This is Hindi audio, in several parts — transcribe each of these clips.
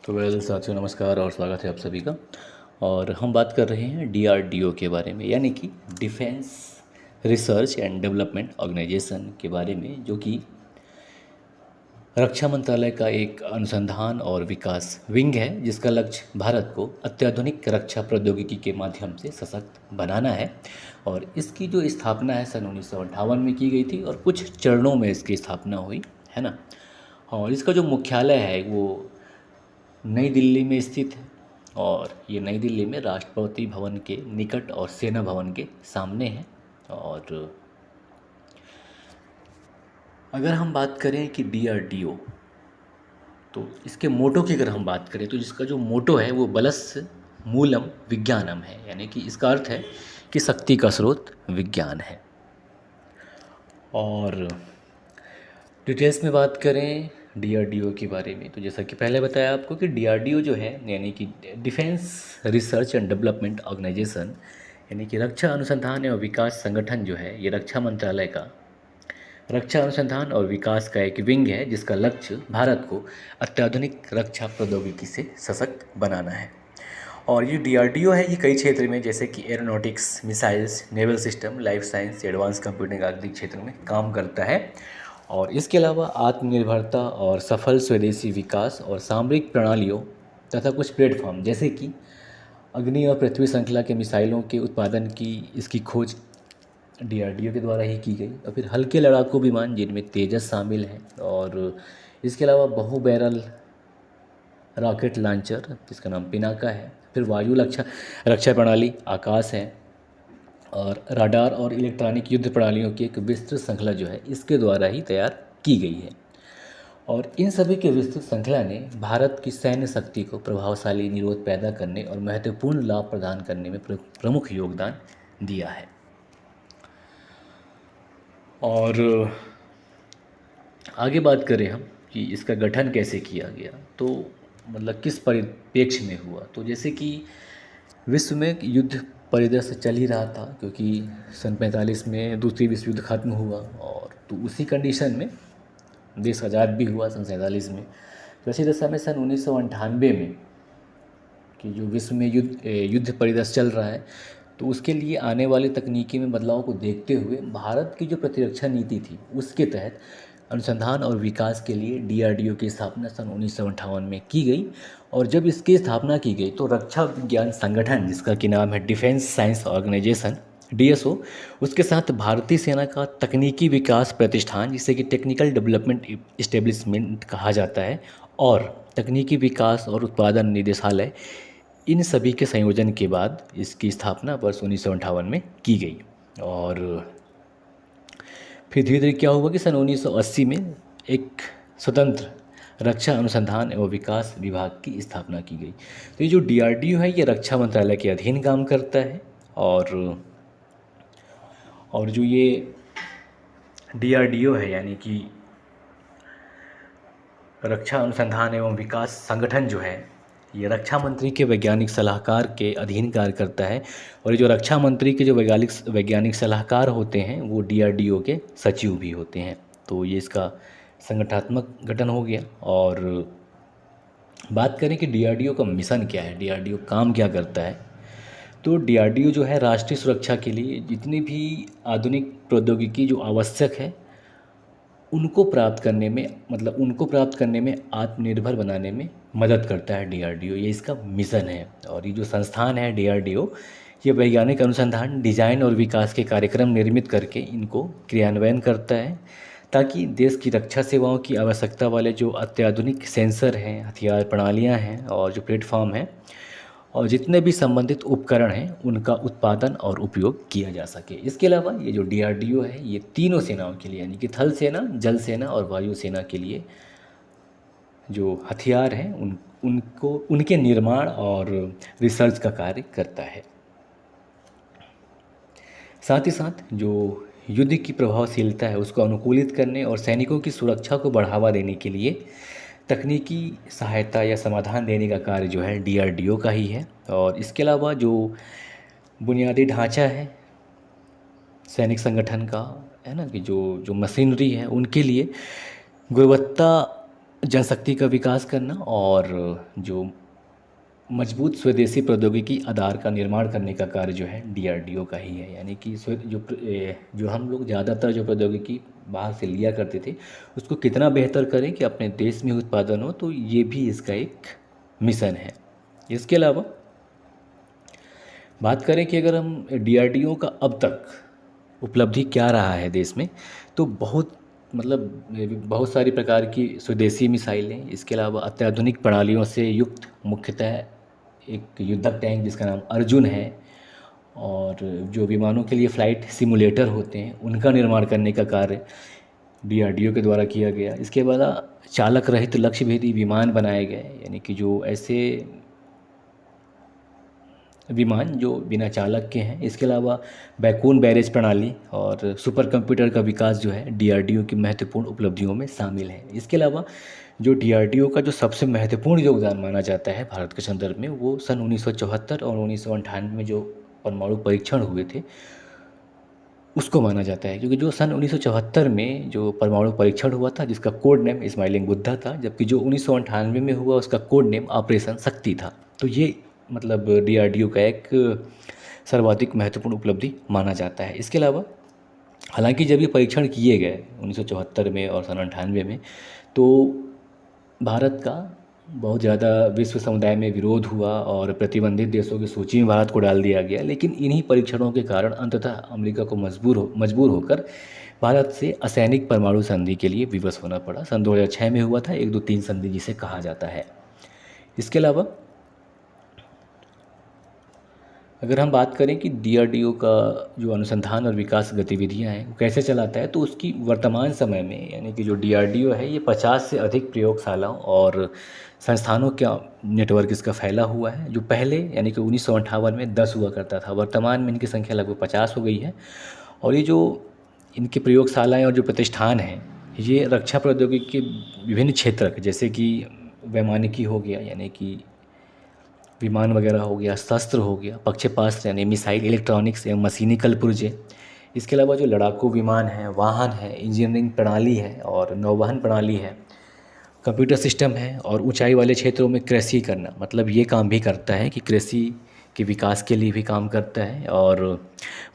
तो वेल साथियों, नमस्कार और स्वागत है आप सभी का। और हम बात कर रहे हैं डीआरडीओ के बारे में, यानी कि defence research and development organisation के बारे में, जो कि रक्षा मंत्रालय का एक अनुसंधान और विकास विंग है, जिसका लक्ष्य भारत को अत्याधुनिक रक्षा प्रौद्योगिकी के माध्यम से सशक्त बनाना है। और इसकी जो स्थापना है सन 1958 में की गई थी और कुछ चरणों में इसकी स्थापना हुई, है ना। और इसका जो मुख्यालय है वो नई दिल्ली में स्थित है। और ये नई दिल्ली में राष्ट्रपति भवन के निकट और सेना भवन के सामने है। और अगर हम बात करें कि डीआरडीओ, तो इसके मोटो की अगर हम बात करें तो जिसका जो मोटो है वो बलस्य मूलम विज्ञानम है, यानी कि इसका अर्थ है कि शक्ति का स्रोत विज्ञान है। और डिटेल्स में बात करें डीआरडीओ के बारे में, तो जैसा कि पहले बताया आपको कि डीआरडीओ जो है, यानी कि defence research and development organisation, यानी कि रक्षा अनुसंधान एवं विकास संगठन जो है, ये रक्षा मंत्रालय का रक्षा अनुसंधान और विकास का एक विंग है, जिसका लक्ष्य भारत को अत्याधुनिक रक्षा प्रौद्योगिकी से सशक्त बनाना है। और ये डीआरडीओ है, ये कई क्षेत्र में जैसे कि aeronautics, missiles, naval system, life science, advance computing आदि क्षेत्र में काम करता है। और इसके अलावा आत्मनिर्भरता और सफल स्वदेशी विकास और सामरिक प्रणालियों तथा कुछ प्लेटफॉर्म जैसे कि अग्नि और पृथ्वी श्रृंखला के मिसाइलों के उत्पादन की इसकी खोज डीआरडीओ के द्वारा ही की गई। और फिर हल्के लड़ाकू विमान जिनमें तेजस शामिल है, और इसके अलावा बहु बैरल रॉकेट लॉन्चर जिसका नाम पिनाका है। फिर वायु रक्षा रक्षा प्रणाली आकाश है। और राडार और इलेक्ट्रॉनिक युद्ध प्रणालियों की एक विस्तृत श्रृंखला जो है इसके द्वारा ही तैयार की गई है। और इन सभी के विस्तृत श्रृंखला ने भारत की सैन्य शक्ति को प्रभावशाली निरोध पैदा करने और महत्वपूर्ण लाभ प्रदान करने में प्रमुख योगदान दिया है। और आगे बात करें हम कि इसका गठन कैसे किया गया, तो मतलब किस परिप्रेक्ष्य में हुआ, तो जैसे कि विश्व में युद्ध परिदृश्य चल ही रहा था, क्योंकि सन 45 में दूसरी विश्व युद्ध खत्म हुआ। और तो उसी कंडीशन में देश आज़ाद भी हुआ सन 47 में। तो ऐसी दशा में सन 1998 में कि जो विश्व में युद्ध परिदृश्य चल रहा है, तो उसके लिए आने वाले तकनीकी में बदलाव को देखते हुए भारत की जो प्रतिरक्षा नीति थी उसके तहत अनुसंधान और विकास के लिए डीआरडीओ की स्थापना सन 1958 में की गई। और जब इसकी स्थापना की गई तो रक्षा विज्ञान संगठन, जिसका कि नाम है डिफेंस साइंस ऑर्गेनाइजेशन डीएसओ, उसके साथ भारतीय सेना का तकनीकी विकास प्रतिष्ठान, जिसे कि टेक्निकल डेवलपमेंट इस्टेब्लिशमेंट कहा जाता है, और तकनीकी विकास और उत्पादन निदेशालय, इन सभी के संयोजन के बाद इसकी स्थापना वर्ष 1958 में की गई। और फिर धीरे धीरे क्या हुआ कि सन 1980 में एक स्वतंत्र रक्षा अनुसंधान एवं विकास विभाग की स्थापना की गई। तो ये जो डीआरडीओ है, ये रक्षा मंत्रालय के अधीन काम करता है। और जो ये डीआरडीओ है, यानी कि रक्षा अनुसंधान एवं विकास संगठन जो है, ये रक्षा मंत्री के वैज्ञानिक सलाहकार के अधीन कार्य करता है। और ये जो रक्षा मंत्री के जो वैज्ञानिक सलाहकार होते हैं वो डीआरडीओ के सचिव भी होते हैं। तो ये इसका संगठनात्मक गठन हो गया। और बात करें कि डीआरडीओ का मिशन क्या है, डीआरडीओ काम क्या करता है, तो डीआरडीओ जो है राष्ट्रीय सुरक्षा के लिए जितनी भी आधुनिक प्रौद्योगिकी जो आवश्यक है उनको प्राप्त करने में आत्मनिर्भर बनाने में मदद करता है डीआरडीओ। ये इसका मिशन है। और ये जो संस्थान है डीआरडीओ, ये वैज्ञानिक अनुसंधान, डिजाइन और विकास के कार्यक्रम निर्मित करके इनको क्रियान्वयन करता है, ताकि देश की रक्षा सेवाओं की आवश्यकता वाले जो अत्याधुनिक सेंसर हैं, हथियार प्रणालियां हैं और जो प्लेटफॉर्म हैं और जितने भी संबंधित उपकरण हैं उनका उत्पादन और उपयोग किया जा सके। इसके अलावा ये जो डीआरडीओ है, ये तीनों सेनाओं के लिए, यानी कि थल सेना, जल सेना और वायु सेना के लिए जो हथियार हैं उनको उनके निर्माण और रिसर्च का कार्य करता है। साथ ही साथ जो युद्ध की प्रभावशीलता है उसको अनुकूलित करने और सैनिकों की सुरक्षा को बढ़ावा देने के लिए तकनीकी सहायता या समाधान देने का कार्य जो है डीआरडीओ का ही है। और इसके अलावा जो बुनियादी ढांचा है सैनिक संगठन का, है ना, कि जो जो मशीनरी है उनके लिए गुणवत्ता जनशक्ति का विकास करना और जो मजबूत स्वदेशी प्रौद्योगिकी आधार का निर्माण करने का कार्य जो है डीआरडीओ का ही है। यानी कि जो हम लोग ज़्यादातर जो प्रौद्योगिकी बाहर से लिया करते थे उसको कितना बेहतर करें कि अपने देश में उत्पादन हो, तो ये भी इसका एक मिशन है। इसके अलावा बात करें कि अगर हम डीआरडीओ का अब तक उपलब्धि क्या रहा है देश में, तो बहुत बहुत सारी प्रकार की स्वदेशी मिसाइलें, इसके अलावा अत्याधुनिक प्रणालियों से युक्त मुख्यतः एक युद्धक टैंक जिसका नाम अर्जुन है, और जो विमानों के लिए फ़्लाइट सिमुलेटर होते हैं उनका निर्माण करने का कार्य डीआरडीओ के द्वारा किया गया। इसके बाद चालक रहित लक्ष्यभेदी विमान बनाए गए, यानी कि जो ऐसे विमान जो बिना चालक के हैं। इसके अलावा बैकून बैरेज प्रणाली और सुपर कंप्यूटर का विकास जो है डीआरडीओ की महत्वपूर्ण उपलब्धियों में शामिल है। इसके अलावा जो डीआरडीओ का जो सबसे महत्वपूर्ण योगदान माना जाता है भारत के संदर्भ में, वो सन 1974 और 1998 में जो परमाणु परीक्षण हुए थे उसको माना जाता है। क्योंकि जो सन 1974 में जो परमाणु परीक्षण हुआ था जिसका कोड नेम स्माइलिंग बुद्धा था, जबकि जो 1998 में हुआ उसका कोड नेम ऑपरेशन शक्ति था। तो ये डीआरडीओ का एक सर्वाधिक महत्वपूर्ण उपलब्धि माना जाता है। इसके अलावा हालांकि जब ये परीक्षण किए गए 1974 में और सन 98 में, तो भारत का बहुत ज़्यादा विश्व समुदाय में विरोध हुआ और प्रतिबंधित देशों की सूची में भारत को डाल दिया गया। लेकिन इन्हीं परीक्षणों के कारण अंततः अमेरिका को मजबूर होकर भारत से असैनिक परमाणु संधि के लिए विवश होना पड़ा। सन 2006 में हुआ था 1-2-3 संधि जिसे कहा जाता है। इसके अलावा अगर हम बात करें कि डीआरडीओ का जो अनुसंधान और विकास गतिविधियां हैं वो कैसे चलाता है, तो उसकी वर्तमान समय में यानी कि जो डीआरडीओ है ये 50 से अधिक प्रयोगशालाओं और संस्थानों का नेटवर्क इसका फैला हुआ है। जो पहले यानी कि 1958 में 10 हुआ करता था, वर्तमान में इनकी संख्या लगभग 50 हो गई है। और ये जो इनकी प्रयोगशालाएँ और जो प्रतिष्ठान हैं ये रक्षा प्रौद्योगिकी के विभिन्न क्षेत्र जैसे कि वैमानिकी हो गया, यानी कि विमान वगैरह हो गया, शस्त्र हो गया, प्रक्षेपास्त्र यानी मिसाइल, इलेक्ट्रॉनिक्स एवं मशीनिकल पुर्जे। इसके अलावा जो लड़ाकू विमान है, वाहन है, इंजीनियरिंग प्रणाली है और नौवहन प्रणाली है, कंप्यूटर सिस्टम है और ऊंचाई वाले क्षेत्रों में कृषि करना, ये काम भी करता है कि कृषि के विकास के लिए भी काम करता है। और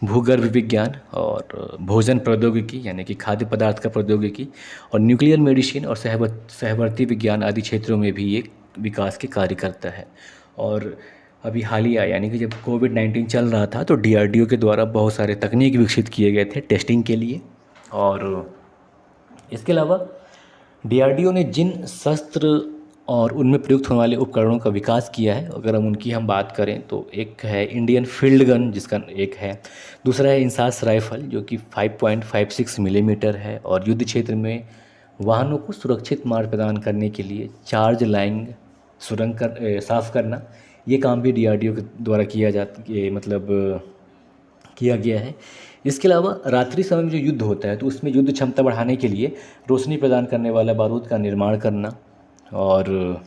भूगर्भ विज्ञान और भोजन प्रौद्योगिकी यानी कि खाद्य पदार्थ का प्रौद्योगिकी और न्यूक्लियर मेडिसिन और सहवर्ती विज्ञान आदि क्षेत्रों में भी ये विकास के कार्य करता है। और अभी हालिया यानी कि जब कोविड-19 चल रहा था तो डीआरडीओ के द्वारा बहुत सारे तकनीक विकसित किए गए थे टेस्टिंग के लिए। और इसके अलावा डीआरडीओ ने जिन शस्त्र और उनमें प्रयुक्त होने वाले उपकरणों का विकास किया है, अगर हम बात करें तो एक है इंडियन फील्ड गन जिसका एक है, दूसरा है इंसास राइफल जो कि 5.56 मिलीमीटर है और युद्ध क्षेत्र में वाहनों को सुरक्षित मार्ग प्रदान करने के लिए चार्ज लाइन सुरंग साफ करना, ये काम भी डीआरडीओ के द्वारा किया गया है। इसके अलावा रात्रि समय में जो युद्ध होता है तो उसमें युद्ध क्षमता बढ़ाने के लिए रोशनी प्रदान करने वाला बारूद का निर्माण करना और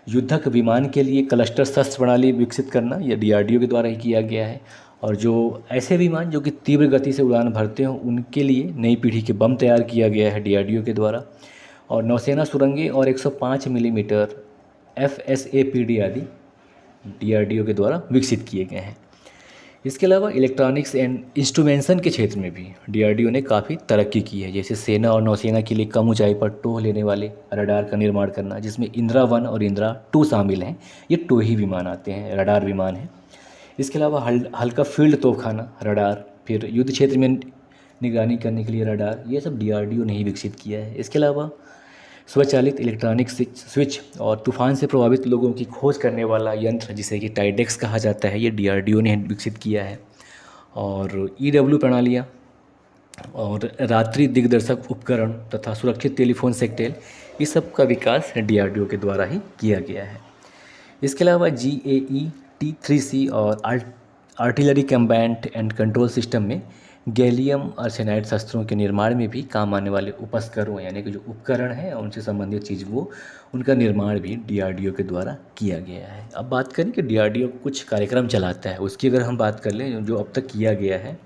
युद्धक विमान के लिए क्लस्टर शस्त्र प्रणाली विकसित करना, यह डीआरडीओ के द्वारा ही किया गया है। और जो ऐसे विमान जो कि तीव्र गति से उड़ान भरते हों उनके लिए नई पीढ़ी के बम तैयार किया गया है डीआरडीओ के द्वारा। और नौसेना सुरंगें और 105 मिलीमीटर FSAPD आदि डीआरडीओ के द्वारा विकसित किए गए हैं। इसके अलावा इलेक्ट्रॉनिक्स एंड इंस्ट्रूमेंटेशन के क्षेत्र में भी डीआरडीओ ने काफ़ी तरक्की की है, जैसे सेना और नौसेना के लिए कम ऊंचाई पर टोह लेने वाले रडार का निर्माण करना, जिसमें इंदिरा 1 और इंदिरा 2 शामिल हैं। ये टोही विमान आते हैं, रडार विमान हैं। इसके अलावा हल्का फील्ड तोपखाना रडार, फिर युद्ध क्षेत्र में निगरानी करने के लिए रडार, ये सब डीआरडीओ ने ही विकसित किया है। इसके अलावा स्वचालित इलेक्ट्रॉनिक स्विच और तूफान से प्रभावित लोगों की खोज करने वाला यंत्र जिसे कि टाइडेक्स कहा जाता है, ये डीआरडीओ ने विकसित किया है। और ईडब्ल्यू प्रणालियाँ और रात्रि दिग्दर्शक उपकरण तथा सुरक्षित टेलीफोन सेक्टेल, इस सब का विकास डीआरडीओ के द्वारा ही किया गया है। इसके अलावा GAE T3C और artillery combat and control system में गैलियम आर्सेनाइड शस्त्रों के निर्माण में भी काम आने वाले उपस्करों यानी कि जो उपकरण हैं उनसे संबंधित चीज़ वो उनका निर्माण भी डीआरडीओ के द्वारा किया गया है। अब बात करें कि डीआरडीओ कुछ कार्यक्रम चलाता है, उसकी अगर हम बात कर लें जो अब तक किया गया है,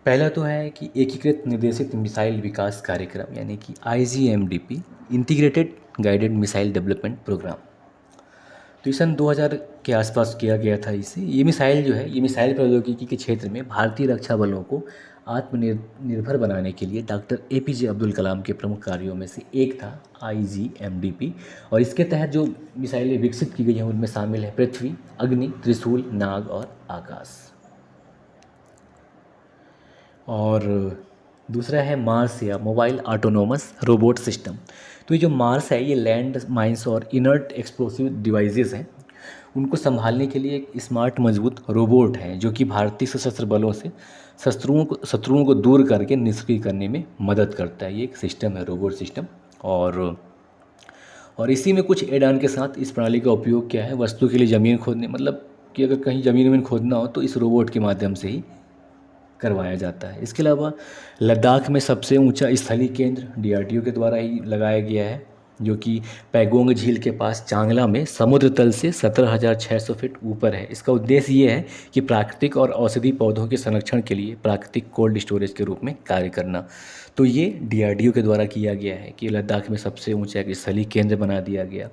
पहला तो है कि एकीकृत निर्देशित मिसाइल विकास कार्यक्रम यानी कि IGMDP, integrated guided missile development programme. तो ये सन 2000 के आसपास किया गया था इसे। ये मिसाइल जो है, ये मिसाइल प्रौद्योगिकी के क्षेत्र में भारतीय रक्षा बलों को आत्मनिर्भर बनाने के लिए डॉक्टर APJ अब्दुल कलाम के प्रमुख कार्यों में से एक था IGMDP। और इसके तहत जो मिसाइलें विकसित की गई हैं उनमें शामिल है पृथ्वी, अग्नि, त्रिशूल, नाग और आकाश। और दूसरा है मार्स या मोबाइल ऑटोनोमस रोबोट सिस्टम। तो ये जो मार्स है ये लैंड माइंस और इनर्ट एक्सप्लोसिव डिवाइसेस हैं, उनको संभालने के लिए एक स्मार्ट मजबूत रोबोट है जो कि भारतीय सशस्त्र बलों से शत्रुओं को दूर करके निष्क्रिय करने में मदद करता है। ये एक सिस्टम है, रोबोट सिस्टम। और इसी में कुछ एड ऑन के साथ इस प्रणाली का उपयोग क्या है, वस्तु के लिए ज़मीन खोदने, मतलब कि अगर कहीं ज़मीन खोदना हो तो इस रोबोट के माध्यम से ही करवाया जाता है। इसके अलावा लद्दाख में सबसे ऊंचा स्थलीय केंद्र DRDO के द्वारा ही लगाया गया है, जो कि पैगोंग झील के पास चांगला में समुद्र तल से 17,600 फीट ऊपर है। इसका उद्देश्य ये है कि प्राकृतिक और औषधि पौधों के संरक्षण के लिए प्राकृतिक कोल्ड स्टोरेज के रूप में कार्य करना। तो ये DRDO के द्वारा किया गया है कि लद्दाख में सबसे ऊंचा एक स्थलीय केंद्र बना दिया गया।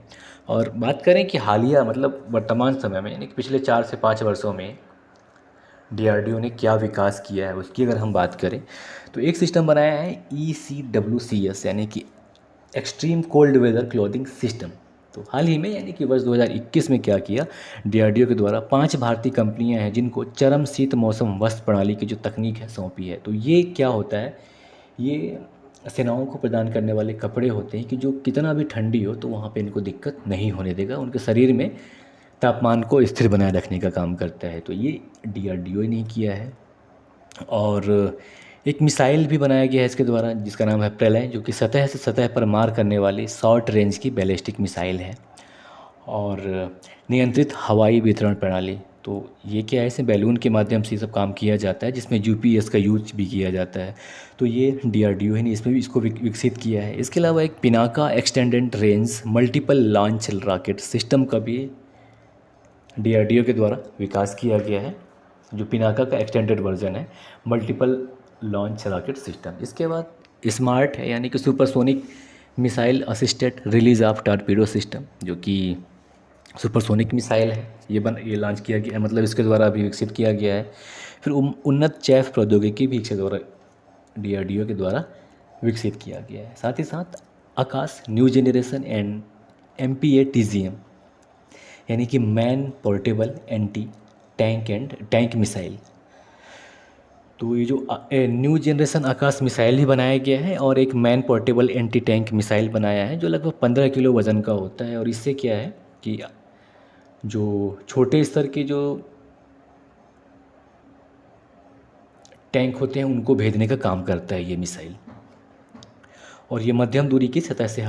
और बात करें कि हालिया मतलब वर्तमान समय में, यानी कि पिछले 4 से 5 वर्षों में DRDO ने क्या विकास किया है उसकी अगर हम बात करें तो एक सिस्टम बनाया है ECWCS, यानी कि extreme cold weather clothing system. तो हाल ही में यानी कि वर्ष 2021 में क्या किया, DRDO के द्वारा 5 भारतीय कंपनियां हैं जिनको चरम शीत मौसम वस्त्र प्रणाली की जो तकनीक है सौंपी है। तो ये क्या होता है, ये सेनाओं को प्रदान करने वाले कपड़े होते हैं कि जो कितना भी ठंडी हो तो वहाँ पे इनको दिक्कत नहीं होने देगा, उनके शरीर में तापमान को स्थिर बनाए रखने का काम करता है। तो ये DRDO ने किया है। और एक मिसाइल भी बनाया गया है इसके द्वारा जिसका नाम है प्रलय, जो कि सतह से सतह पर मार करने वाली शॉर्ट रेंज की बैलिस्टिक मिसाइल है। और नियंत्रित हवाई वितरण प्रणाली, तो ये क्या है, इसमें बैलून के माध्यम से ये सब काम किया जाता है जिसमें GPS का यूज भी किया जाता है। तो ये DRDO ने इसमें भी इसको विकसित किया है। इसके अलावा एक Pinaka extended range multiple launch rocket system का भी DRDO के द्वारा विकास किया गया है, जो पिनाका का एक्सटेंडेड वर्जन है, मल्टीपल लॉन्च रॉकेट सिस्टम। इसके बाद स्मार्ट है यानी कि supersonic missile assisted release of torpedo system, जो कि सुपरसोनिक मिसाइल है, ये लॉन्च किया गया है, मतलब इसके द्वारा अभी विकसित किया गया है। फिर उन्नत चैफ प्रौद्योगिकी भी इसके द्वारा DRDO के द्वारा विकसित किया गया है। साथ ही साथ आकाश न्यू जनरेशन एंड MPATGM, यानी कि man portable anti tank missile. तो ये जो न्यू जनरेशन आकाश मिसाइल ही बनाया गया है और एक man portable anti tank missile बनाया है जो लगभग 15 किलो वज़न का होता है। और इससे क्या है कि जो छोटे स्तर के जो टैंक होते हैं उनको भेजने का काम करता है ये मिसाइल। और ये मध्यम दूरी की सतह से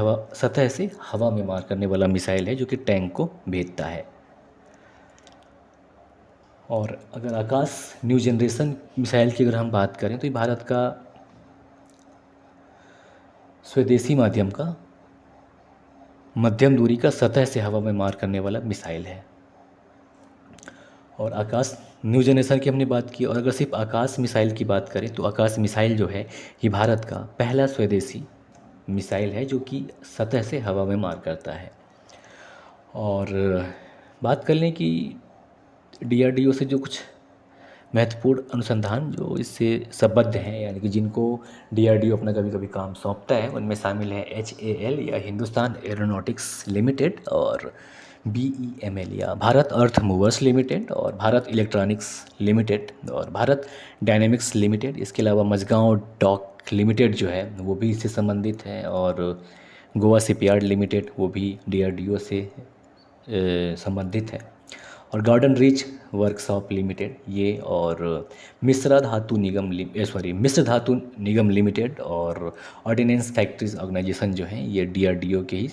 हवा में मार करने वाला मिसाइल है जो कि टैंक को भेजता है। और अगर आकाश न्यू जनरेशन मिसाइल की अगर हम बात करें तो ये भारत का स्वदेशी माध्यम का मध्यम दूरी का सतह से हवा में मार करने वाला मिसाइल है। और आकाश न्यू जनरेशन की हमने बात की। और अगर सिर्फ आकाश मिसाइल की बात करें तो आकाश मिसाइल जो है ये भारत का पहला स्वदेशी मिसाइल है जो कि सतह से हवा में मार करता है। और बात कर लें कि DRDO से जो कुछ महत्वपूर्ण अनुसंधान जो इससे संबद्ध हैं, यानी कि जिनको DRDO अपना कभी कभी काम सौंपता है, उनमें शामिल है HAL या हिंदुस्तान एरोनॉटिक्स लिमिटेड, और BEML या भारत अर्थ मूवर्स लिमिटेड, और भारत इलेक्ट्रॉनिक्स लिमिटेड, और भारत डायनेमिक्स लिमिटेड। इसके अलावा मझगांव डॉक लिमिटेड जो है वो भी इससे संबंधित है, और गोवा शिपयार्ड लिमिटेड वो भी DRDO से संबंधित है, और गार्डन रीच वर्कशॉप लिमिटेड ये, और मिश्र धातु निगम लिमिटेड, और ऑर्डिनेंस फैक्ट्रीज ऑर्गेनाइजेशन जो हैं ये DRDO के ही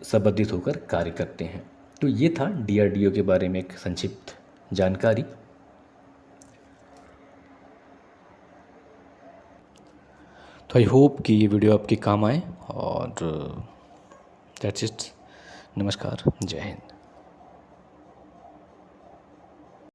संबंधित होकर कार्य करते हैं। तो ये था DRDO के बारे में एक संक्षिप्त जानकारी। तो आई होप कि ये वीडियो आपके काम आए, और दैट्स इट। नमस्कार, जय हिंद।